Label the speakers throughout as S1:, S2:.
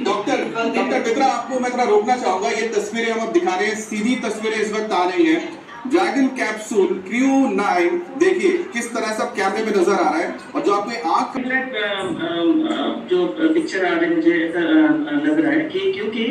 S1: Doctor मित्रा, आपको मैं थोड़ा रोकना चाहूंगा। ये तस्वीरें हम अब दिखा रहे हैं, सीधी तस्वीरें इस वक्त आ रही हैं। ड्रैगन कैप्सूल क्रू 9 देखिए किस तरह सब कैमरे में नजर आ रहा है, और जो आपने आंख
S2: जो पिक्चर आ रही है, मुझे ऐसा लग रहा है कि क्योंकि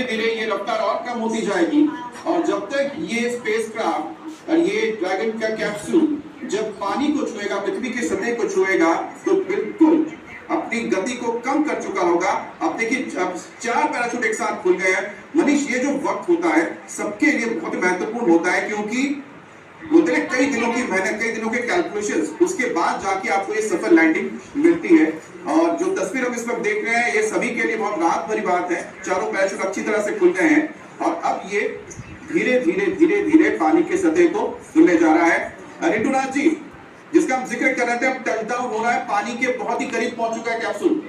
S1: धीरे ये रफ्तार और कम होती जाएगी, और जब तक ये स्पेसक्राफ्ट और ये ड्रैगन का कैप्सूल जब पानी को छुएगा, पृथ्वी की सतह को छुएगा, तो बिल्कुल अपनी गति को कम कर चुका होगा। अब देखिए अब 4 पैराशूट एक साथ खुल गए हैं। मनीष, ये जो वक्त होता है सबके लिए बहुत महत्वपूर्ण होता है, क्योंकि होते हैं कई दिनों की मेहनत, कई दिनों के कैलकुलेशंस, उसके बाद जाके आपको ये सफल लैंडिंग मिलती है। और जो तस्वीर हम इस वक्त देख रहे हैं, ये सभी के लिए बहुत राहत भरी बात है। चारों पैराशूट अच्छी तरह से खुल गए हैं, और अब ये धीरे धीरे पानी के सतह को धुलने जा रहा है। रितुराज जी, जिसका हम जिक्र कर रहे थे, अब टच डाउन हो रहा है, पानी के बहुत ही करीब पहुंच चुका है कैप्सूल।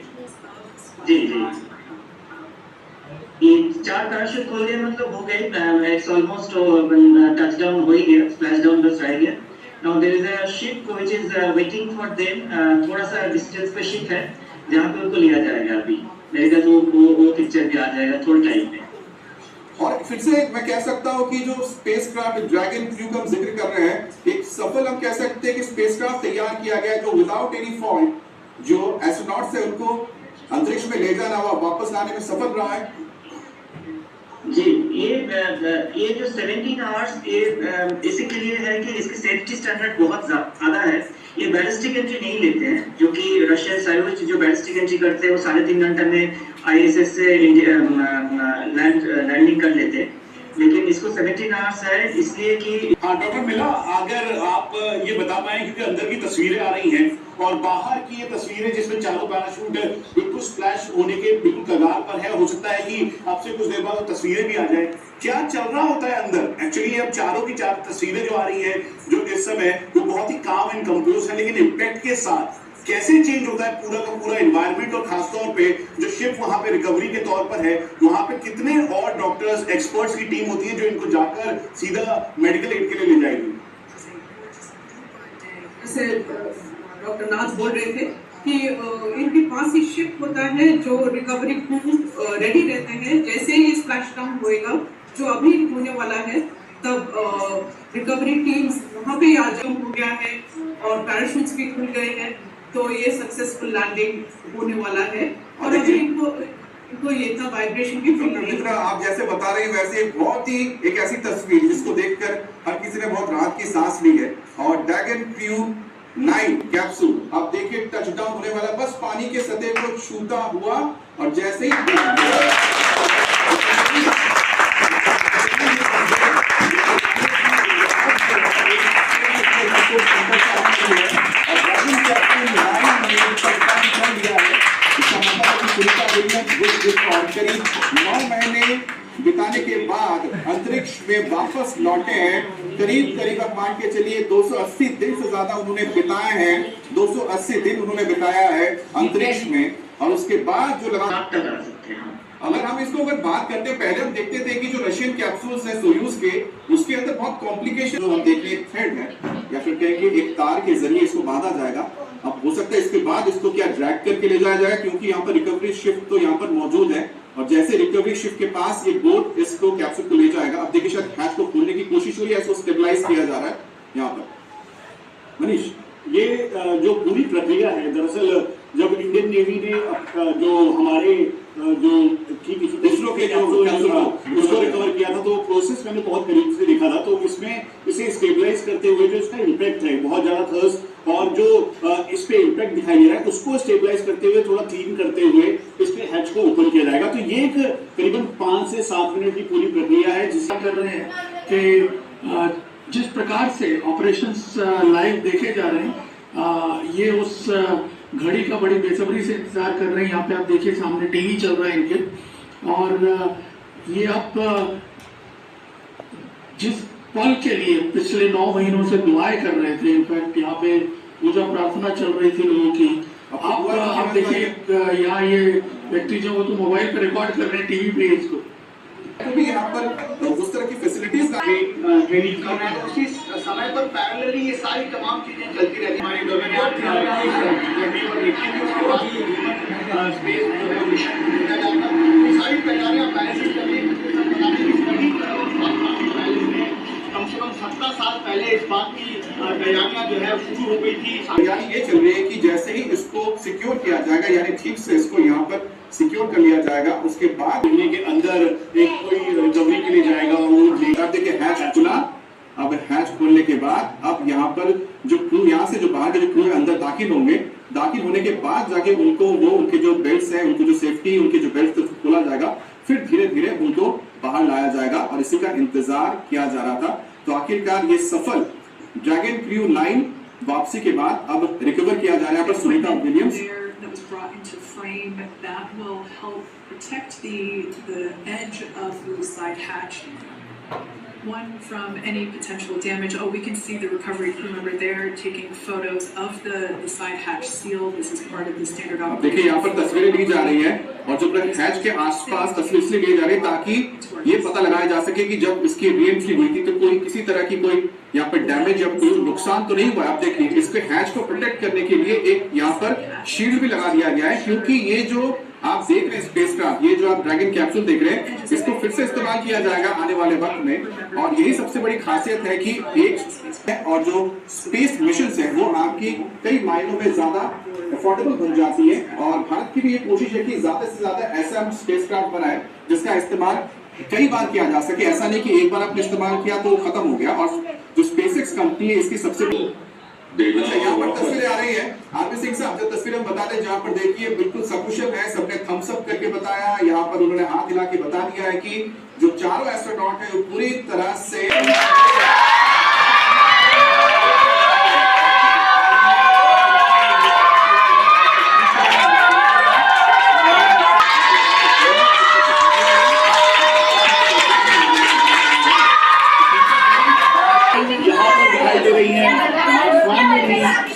S2: जी ये 4 पैराशूट खोल गए, मतलब हो गए, इट्स ऑलमोस्ट टच डाउन हो ही गया, स्प्लैश डाउन बस रह गया। Now there is a ship which is waiting for them. थोड़ा सा डिस्टेंस पे शिप है जहां पे उनको लिया जाएगा। अभी मेरे ख्याल वो पिक्चर भी आ जाएगा थोड़े टाइम में।
S1: और फिर से मैं कह सकता हूं कि जो स्पेसक्राफ्ट ड्रैगन क्रू का हम जिक्र कर रहे हैं, एक सफल हम कह सकते हैं कि स्पेसक्राफ्ट तैयार किया गया जो विदाउट एनी फॉल्ट, जो एस्ट्रोनॉट्स है उनको अंतरिक्ष में ले जाना हुआ, वापस लाने में सफल रहा है।
S2: जी ये जो 17 आवर्स ये इसके लिए है कि इसकी सेफ्टी स्टैंडर्ड बहुत ज्यादा है। ये बैलिस्टिक एंट्री नहीं लेते हैं, जो कि रशियन साइरोच जो बैलिस्टिक एंट्री करते हैं वो 3.5 घंटे में आईएसएस से लैंडिंग कर लेते हैं, लेकिन इसको 17 आवर्स है, इसलिए कि
S3: हाँ डॉक्टर मिला, अगर आप ये बता पाए, क्योंकि अंदर की तस्वीरें आ रही हैं और बाहर की ये तस्वीरें जिसमें चारों पैराशूट बिल्कुल स्प्लैश होने के बिल्कुल कगार पर है, हो सकता है कि आपसे कुछ देर बाद तस्वीरें भी आ जाए, क्या चल रहा होता है अंदर? एक्चुअली अब चारों की 4 तस्वीरें जो आ रही है जो इस समय वो बहुत ही काम एंड कंपोज है, लेकिन इम्पैक्ट के साथ कैसे चेंज होता है पूरा का पूरा एनवायरनमेंट, और खासतौर पे जो शिप वहां पे रिकवरी के तौर पर है, वहां पे कितने और डॉक्टर्स एक्सपर्ट्स की टीम होती है जो इनको जाकर सीधा मेडिकल एड के लिए ले जाएगी?
S4: जैसे डॉक्टर नाथ बोल रहे थे कि इनके पास ही शिप होता है जो रिकवरी क्रू रेडी रहते हैं। जैसे ही स्प्लैश डाउन होएगा, जो अभी होने वाला है, तब रिकवरी टीम्स वहाँ पे आ जाम हो गया है और पैराशूट्स भी खुल गए हैं, तो ये सक्सेसफुल लैंडिंग होने वाला है। और अभी इनको ये था वाइब्रेशन की फीलिंग नहीं।
S1: आप जैसे बता रहे हैं वैसे बहुत ही एक ऐसी तस्वीर जिसको देखकर हर किसी ने बहुत राहत की सांस ली है। और ड्रैगन क्रू 9 कैप्सूल आप देखिए टच डाउन होने वाला, बस पानी के सतह को छूता हुआ, और जैसे ही करीब 9 महीने बिताने के बाद अंतरिक्ष में वापस लौटे हैं। करीब आप मान के चलिए 280 दिन से ज्यादा उन्होंने बिताए हैं, 280 दिन उन्होंने बिताया है अंतरिक्ष में। और उसके बाद जो अगर हम इसको बात करते हैं, पहले हम देखते थे कि जो रशियन कैप्सूल्स है सोयूज के, उसके अंदर बहुत कॉम्प्लिकेशन, जो हम देखते हैं थ्रेड है या फिर कहेंगे एक तार के जरिए इसको बांधा जाएगा। अब हो सकता है इसके बाद इसको क्या ड्रैग करके ले जाया जाएगा, क्योंकि यहाँ पर रिकवरी शिफ्ट तो यहाँ पर मौजूद है, और जैसे रिकवरी शिफ्ट के पास ये बोट इसको कैप्सूल को ले जाएगा। अब देखिए शायद हैच को खोलने की कोशिश हो रही है, इसको स्टेबलाइज किया जा रहा है यहाँ पर। मनीष,
S3: ये जो पूरी प्रक्रिया है, दरअसल जब इंडियन नेवी ने जो हमारे जो
S1: दूसरों के
S3: उसको रिकवर किया था, तो प्रोसेस मैंने बहुत करीब से देखा था, तो इसमें इसे स्टेबलाइज करते हुए जो इसका इम्पैक्ट है, बहुत ज्यादा थर्स्ट और जो इस पे इम्पैक्ट दिखाई दे रहा है, उसको स्टेबलाइज करते हुए, थोड़ा क्लीन करते हुए इसके हैच को ओपन किया जाएगा। तो ये एक करीबन 5 से 7 मिनट की पूरी प्रक्रिया है, जिसका
S5: कर रहे हैं कि जिस प्रकार से ऑपरेशंस लाइव देखे जा रहे हैं, ये उस घड़ी का बड़ी बेसब्री से इंतजार कर रहे हैं। यहाँ पे आप देखिए सामने टीवी चल रहा है इनके, और ये आप जिस पल के लिए पिछले 9 महीनों से दुआएं कर रहे थे, इनफैक्ट यहाँ पे पूजा प्रार्थना चल रही थी लोगों की। आप देखिए यहाँ ये व्यक्ति जो वो तो मोबाइल पे रिकॉर्ड कर रहे हैं टीवी पे इसको,
S1: भी यहाँ पर उस तरह की फैसिलिटीज
S6: ट्रेनिंग कर रहे हैं, उसी समय पर पैरेलली ये सारी तमाम चीजें चलती रहती हैं। हमारी गवर्नमेंट साल पहले इस बात की तैयारियां जो है शुरू हो गई थी।
S1: तैयारी ये चल रही है कि जैसे ही इसको सिक्योर किया जाएगा, यानी ठीक से इसको यहाँ पर सिक्योर कर लिया जाएगा, उसके बाद
S3: महीने के अंदर एक कोई रिकवरी के लिए जाएगा और वो लेगा।
S1: अब देखिए हैच खुला। अब हैच खोलने के बाद अब यहाँ पर जो क्रू, यहाँ से जो बाहर के जो क्रू अंदर दाखिल होंगे, दाखिल होने के बाद जाके उनको वो उनके जो बेल्ट हैं, उनको जो सेफ्टी उनके जो बेल्ट खोला जाएगा, फिर धीरे धीरे उनको बाहर लाया जाएगा और इसी का इंतजार किया जा रहा था। तो आखिरकार ये सफल ड्रैगन क्रू 9 वापसी के बाद अब रिकवर किया जा रहा है। पर Sunita Williams
S7: that was brought into frame that will help protect the edge of the side hatch. One from any potential damage. Oh, we can see the recovery crew member there taking photos of the side hatch seal. This is part of the standard
S1: अब देखिए यहाँ पर तस्वीरें ली जा रही हैं और जो हैच के आसपास तस्वीर इसलिए ली जा रही है ताकि ये पता लगाया जा सके कि जब इसकी रीएंट्री हुई थी तो कोई किसी तरह की कोई यहाँ पर डैमेज या कोई नुकसान तो नहीं हुआ। आप देखिए इसके हैच को प्रोटेक्ट करने के लिए एक यहाँ पर शील्ड भी लगा दिया गया है, क्योंकि ये जो आप देख रहे हैं स्पेसक्राफ्ट, ये जो आप ड्रैगन कैप्सूल देख रहे हैं, इसको फिर से इस्तेमाल किया जाएगा आने वाले वक्त में। और यही सबसे बड़ी खासियत है कि एक और जो स्पेस मिशन है वो आपकी कई मायनों में ज्यादा अफोर्डेबल बन जाती है। और भारत की भी ये कोशिश है कि ज्यादा से ज्यादा ऐसा हम स्पेसक्राफ्ट बनाए जिसका इस्तेमाल कई बार किया जा सके। ऐसा नहीं कि एक बार आपने इस्तेमाल किया तो खत्म हो गया। और जो स्पेसएक्स कंपनी है इसकी सबसे यहाँ पर तस्वीरें आ रही है। आरपी सिंह साहब जो तस्वीरें हम बता दें, जहाँ पर देखिए बिल्कुल सकुशल है, सबने थम्स अप करके बताया, यहाँ पर उन्होंने हाथ हिला के बता दिया है कि जो चारों एस्ट्रोनॉट है वो पूरी तरह से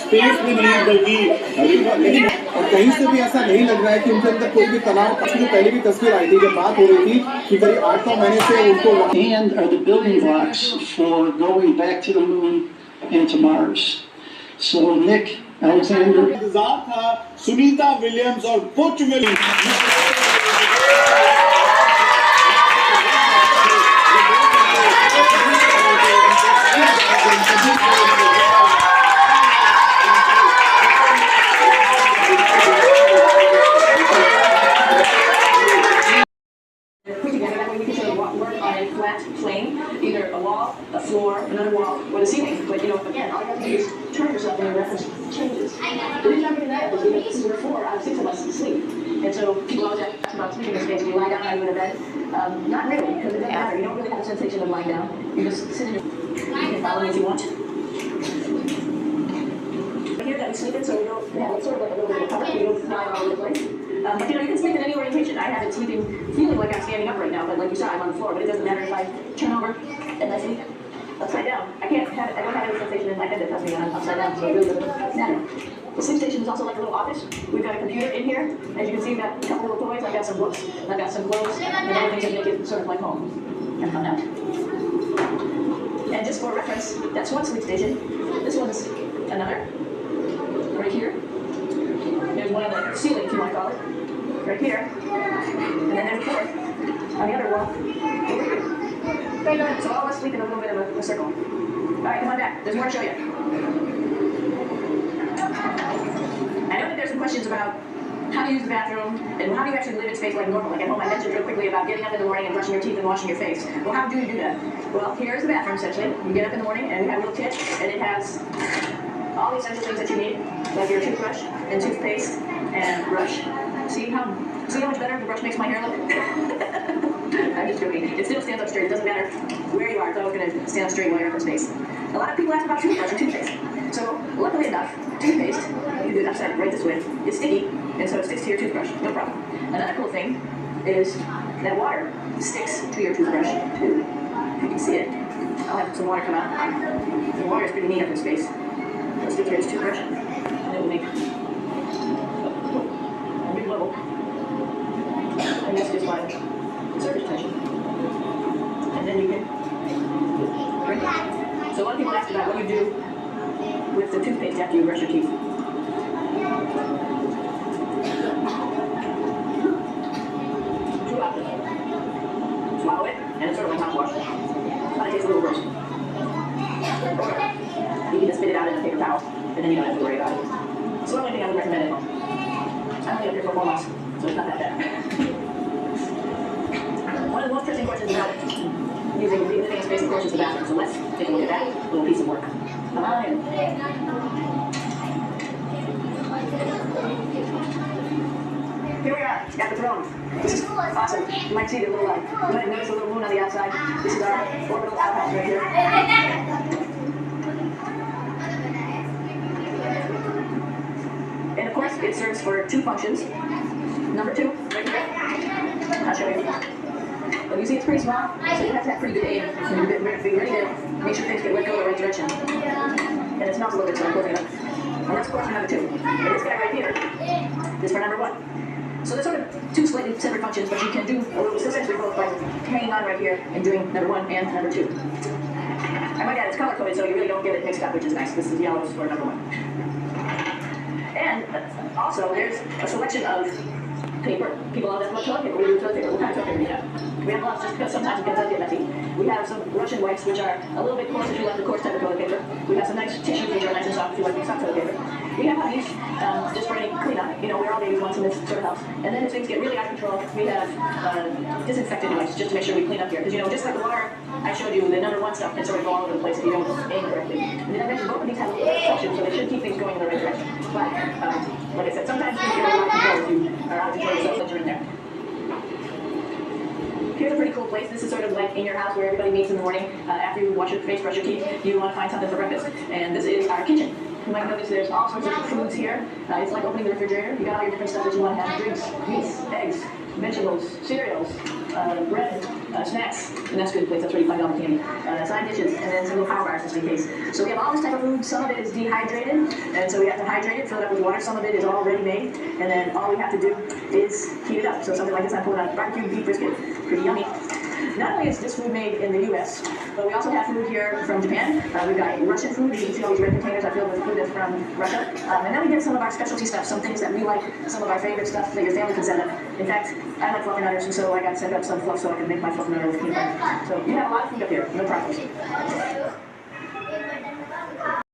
S3: स्पेस में नहीं बल्कि
S1: और कहीं से भी ऐसा नहीं लग रहा है कि उनके अंदर कोई भी तनाव। जो पहले भी तस्वीर आई थी जब बात हो रही थी कि करीब 8-9 महीने से उनको
S8: and are the building blocks for going back to the moon and to Mars. So Nick Alexander.
S3: इंतजार था सुनीता विलियम्स और Butch Williams.
S9: Put together that way we can sort of work on a flat plane, either a wall, a floor, another wall, or the ceiling. But you know, again, all you have to do is turn yourself when your reference changes. The reason I'm doing that is because this is where 4 out of 6 of us sleep. And so people always ask about sleeping space. Do you lie down? Are you in a bed? Not really, because it doesn't matter. You don't really have a sensation of lying down. You just sit in your. You can follow me if you want. Here that we sleep in, so we don't have sort of like a little bit of cover. We don't fly all over the place. But you know, you can sleep in any orientation. I have it sleeping, feeling like I'm standing up right now, but like you saw, I'm on the floor. But it doesn't matter if I turn over and I sleep upside down. I don't have any sensation in my head that tells me I'm upside down, so it really doesn't matter. The sleep station is also like a little office. We've got a computer in here. As you can see, we've got a couple little toys. I've got some books. I've got some clothes and other things that make it sort of like home. And found out. And just for reference, that's one sleep station. This one's another. Right here. There's one on the ceiling, if you want to call it. Right here. And then there's a fourth on the other wall. Over here. So all of us sleep in a little bit of a circle. Alright, come on back. There's more to show you. I know that there's some questions about how to use the bathroom and how do you actually live in space like normal. Like at home, I mentioned real quickly about getting up in the morning and brushing your teeth and washing your face. Well, how do you do that? Well, here's the bathroom essentially. You get up in the morning and we have a little kit and it has all the essential things that you need, like your toothbrush and toothpaste and brush. See how much better the brush makes my hair look? I'm just joking. It still stands up straight. It doesn't matter where you are. It's always going to stand up straight while you're up in space. A lot of people ask about toothbrush and toothpaste. So luckily enough, toothpaste, you can do it upside right this way. It's sticky, and so it sticks to your toothbrush. No problem. Another cool thing is that water sticks to your toothbrush too. If you can see it, I'll have some water come out. The water is pretty neat up in space. It'll stick to your toothbrush, and it will make a big bubble. And that's just why surface tension. And then you can drink it. So a lot of people ask about what you do with the toothpaste after you brush your teeth. Swallow it, and it's sort of like mouthwash. But it tastes a little worse. and then you don't have to worry about it. So the only thing I would recommend at home. I'm only up here for 4 months, so it's not that bad. One of the most pressing questions about using the living space, of course, is the bathroom. So let's take a look at that little piece of work. Come on in. Here we are at the throne. This is awesome. You might see the little, you might notice a little moon on the outside. This is our orbital outhouse right here. And of course, it serves for 2 functions. Number 2, right here. I'll show you. Well, you see it's pretty small, so you have to have pretty good aim. And you're ready to make sure things get let go the right direction. And it smells a little bit, so I'm closing it up. And that's course for number 2. And this guy right here is for number 1. So there's sort of 2 slightly separate functions, but you can do essentially both by hanging on right here and doing number 1 and number 2. And my dad is color coded, so you really don't get it mixed up, which is nice. This is yellow for number 1. And also, there's a selection of paper. People love that much toilet paper. We do toilet paper. What kind of toilet paper do we have? We have lots just because sometimes it does get messy. We have some Russian wipes, which are a little bit coarse if you like the coarse type of toilet paper. We have some nice tissues, which are nice and soft if you like the soft toilet paper. We have these just for any cleanup. You know, we're all babies once in this sort of house. And then if things get really out of control, we have disinfectant wipes just to make sure we clean up here. Because, you know, just like the water I showed you, the number 1 stuff can sort of go all over the place if you don't aim correctly. And then I mentioned both of these have a little bit of suction, so they should keep things going in the right direction. But, like I said, sometimes things get a little out of control if you are out of control yourself that you're in there. Here's a pretty cool place. This is sort of like in your house where everybody meets in the morning. After you wash your face, brush your teeth, you want to find something for breakfast. And this is our kitchen. You might notice there's all sorts of foods here. It's like opening the refrigerator. You got all your different stuff that you want to have. Drinks, meats, eggs, vegetables, cereals, bread, snacks. And that's a good place. That's really $5 candy. Side dishes, and then some little power bars just in case. So we have all this type of food. Some of it is dehydrated, and so we have to hydrate it, fill it up with water. Some of it is already made, and then all we have to do is heat it up. So something like this, I'm pulling out barbecue beef brisket. Pretty yummy. Not only is this food made in the U.S., but we also have food here from Japan. We've got Russian food. You can see all these red containers are filled with food that's from Russia. And then we get some of our specialty stuff, some things that we like, some of our favorite stuff that your family can send up. In fact, I like fluffernutters, and so I got sent up some fluff so I can make my fluffernutter with peanut butter. So you have a lot of food up here, no problems.